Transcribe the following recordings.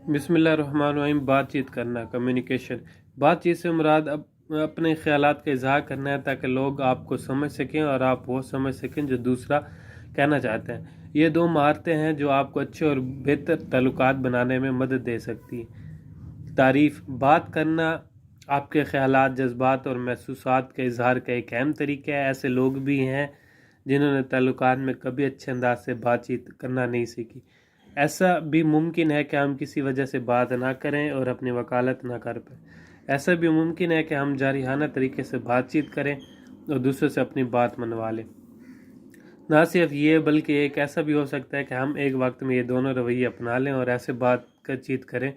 بسم اللہ الرحمن الرحیم۔ بات چیت کرنا، کمیونیکیشن۔ بات چیت سے مراد اپنے خیالات کا اظہار کرنا ہے تاکہ لوگ آپ کو سمجھ سکیں اور آپ وہ سمجھ سکیں جو دوسرا کہنا چاہتے ہیں۔ یہ دو مہارتیں ہیں جو آپ کو اچھے اور بہتر تعلقات بنانے میں مدد دے سکتی ہیں۔ تعریف: بات کرنا آپ کے خیالات، جذبات اور محسوسات کے اظہار کا ایک اہم طریقہ ہے۔ ایسے لوگ بھی ہیں جنہوں نے تعلقات میں کبھی اچھے انداز سے بات چیت کرنا نہیں سیکھی۔ ایسا بھی ممکن ہے کہ ہم کسی وجہ سے بات نہ کریں اور اپنی وکالت نہ کر پائیں۔ ایسا بھی ممکن ہے کہ ہم جارحانہ طریقے سے بات چیت کریں اور دوسروں سے اپنی بات منوا لیں۔ نہ صرف یہ بلکہ ایک ایسا بھی ہو سکتا ہے کہ ہم ایک وقت میں یہ دونوں رویے اپنا لیں اور ایسے بات چیت کریں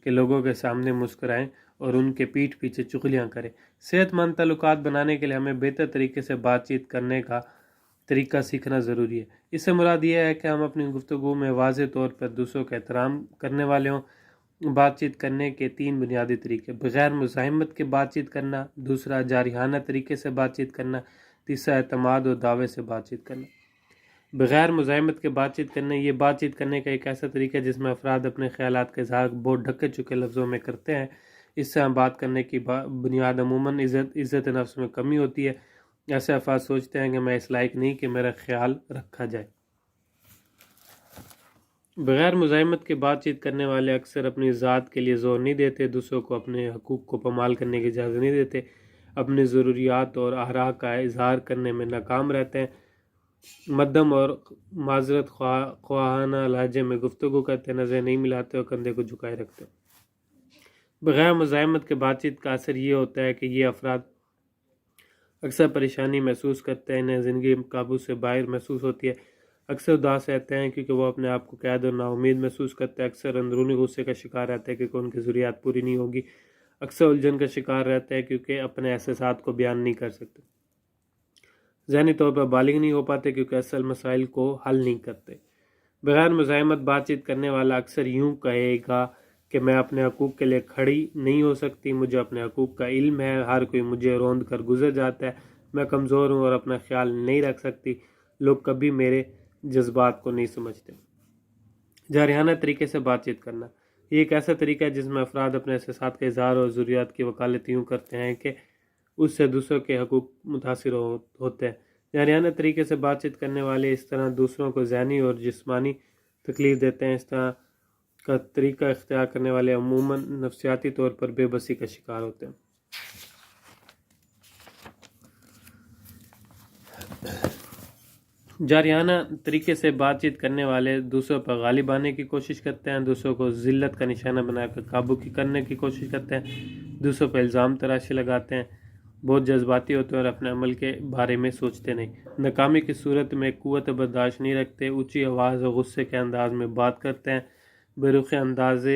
کہ لوگوں کے سامنے مسکرائیں اور ان کے پیٹھ پیچھے چغلیاں کریں۔ صحت مند تعلقات بنانے کے لیے ہمیں بہتر طریقے سے بات چیت کرنے کا طریقہ سیکھنا ضروری ہے۔ اس سے مراد یہ ہے کہ ہم اپنی گفتگو میں واضح طور پر دوسروں کا احترام کرنے والے ہوں۔ بات چیت کرنے کے 3 بنیادی طریقے: بغیر مزاحمت کے بات چیت کرنا، دوسرا جارحانہ طریقے سے بات چیت کرنا، تیسرا اعتماد اور دعوے سے بات چیت کرنا۔ بغیر مزاحمت کے بات چیت کرنا، یہ بات چیت کرنے کا ایک ایسا طریقہ ہے جس میں افراد اپنے خیالات کا اظہار بہت ڈھکے چکے لفظوں میں کرتے ہیں۔ اس سے ہم بات کرنے کی بنیاد عموماً عزت نفس میں کمی ہوتی ہے۔ ایسے افراد سوچتے ہیں کہ میں اس لائق نہیں کہ میرا خیال رکھا جائے۔ بغیر مزاحمت کے بات چیت کرنے والے اکثر اپنی ذات کے لیے زور نہیں دیتے، دوسروں کو اپنے حقوق کو پامال کرنے کی اجازت نہیں دیتے، اپنی ضروریات اور آراء کا اظہار کرنے میں ناکام رہتے ہیں، مدھم اور معذرت خواہانہ لہجے میں گفتگو کرتے، نظریں نہیں ملاتے اور کندھے کو جھکائے رکھتے۔ بغیر مزاحمت کے بات چیت کا اثر یہ ہوتا ہے کہ یہ افراد اکثر پریشانی محسوس کرتے ہیں، انہیں زندگی قابو سے باہر محسوس ہوتی ہے، اکثر اداس رہتے ہیں کیونکہ وہ اپنے آپ کو قید اور نا امید محسوس کرتے ہیں، اکثر اندرونی غصے کا شکار رہتے ہیں کیونکہ ان کی ضروریات پوری نہیں ہوگی، اکثر الجھن کا شکار رہتے ہیں کیونکہ اپنے احساسات کو بیان نہیں کر سکتے، ذہنی طور پر بالغ نہیں ہو پاتے کیونکہ اصل مسائل کو حل نہیں کرتے۔ بغیر مزاحمت بات چیت کرنے والا اکثر یوں کہے گا کہ میں اپنے حقوق کے لیے کھڑی نہیں ہو سکتی، مجھے اپنے حقوق کا علم ہے، ہر کوئی مجھے روند کر گزر جاتا ہے، میں کمزور ہوں اور اپنا خیال نہیں رکھ سکتی، لوگ کبھی میرے جذبات کو نہیں سمجھتے۔ جارحانہ طریقے سے بات چیت کرنا، یہ ایک ایسا طریقہ ہے جس میں افراد اپنے احساسات کا اظہار اور ضروریات کی وکالت یوں کرتے ہیں کہ اس سے دوسروں کے حقوق متاثر ہوتے ہیں۔ جارحانہ طریقے سے بات چیت کرنے والے اس طرح دوسروں کو ذہنی اور جسمانی تکلیف دیتے ہیں۔ اس طرح کا طریقہ اختیار کرنے والے عموماً نفسیاتی طور پر بے بسی کا شکار ہوتے ہیں۔ جارحانہ طریقے سے بات چیت کرنے والے دوسروں پر غالب آنے کی کوشش کرتے ہیں، دوسروں کو ذلت کا نشانہ بنا کر قابو کرنے کی کوشش کرتے ہیں، دوسروں پر الزام تراشی لگاتے ہیں، بہت جذباتی ہوتے ہیں اور اپنے عمل کے بارے میں سوچتے نہیں، ناکامی کی صورت میں قوت برداشت نہیں رکھتے، اونچی آواز اور غصے کے انداز میں بات کرتے ہیں، بے رخی انداز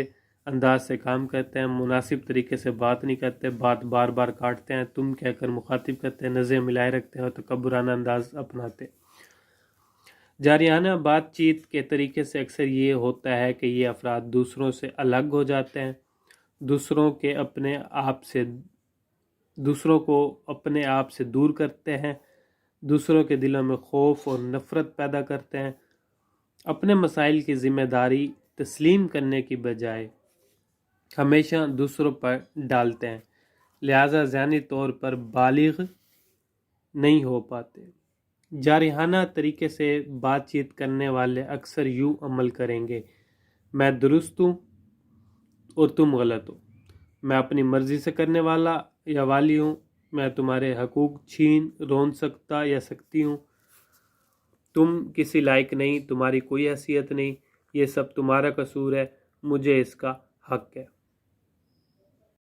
سے کام کرتے ہیں، مناسب طریقے سے بات نہیں کرتے، بات بار بار کاٹتے ہیں، تم کہہ کر مخاطب کرتے ہیں، نظریں ملائے رکھتے ہیں اور تکبرانہ انداز اپناتے ہیں۔ جارحانہ بات چیت کے طریقے سے اکثر یہ ہوتا ہے کہ یہ افراد دوسروں سے الگ ہو جاتے ہیں، دوسروں کو اپنے آپ سے دور کرتے ہیں، دوسروں کے دلوں میں خوف اور نفرت پیدا کرتے ہیں، اپنے مسائل کی ذمہ داری تسلیم کرنے کی بجائے ہمیشہ دوسروں پر ڈالتے ہیں، لہذا ذہنی طور پر بالغ نہیں ہو پاتے۔ جارحانہ طریقے سے بات چیت کرنے والے اکثر یوں عمل کریں گے: میں درست ہوں اور تم غلط ہو، میں اپنی مرضی سے کرنے والا یا والی ہوں، میں تمہارے حقوق چھین روند سکتا یا سکتی ہوں، تم کسی لائق نہیں، تمہاری کوئی حیثیت نہیں، یہ سب تمہارا قصور ہے، مجھے اس کا حق ہے۔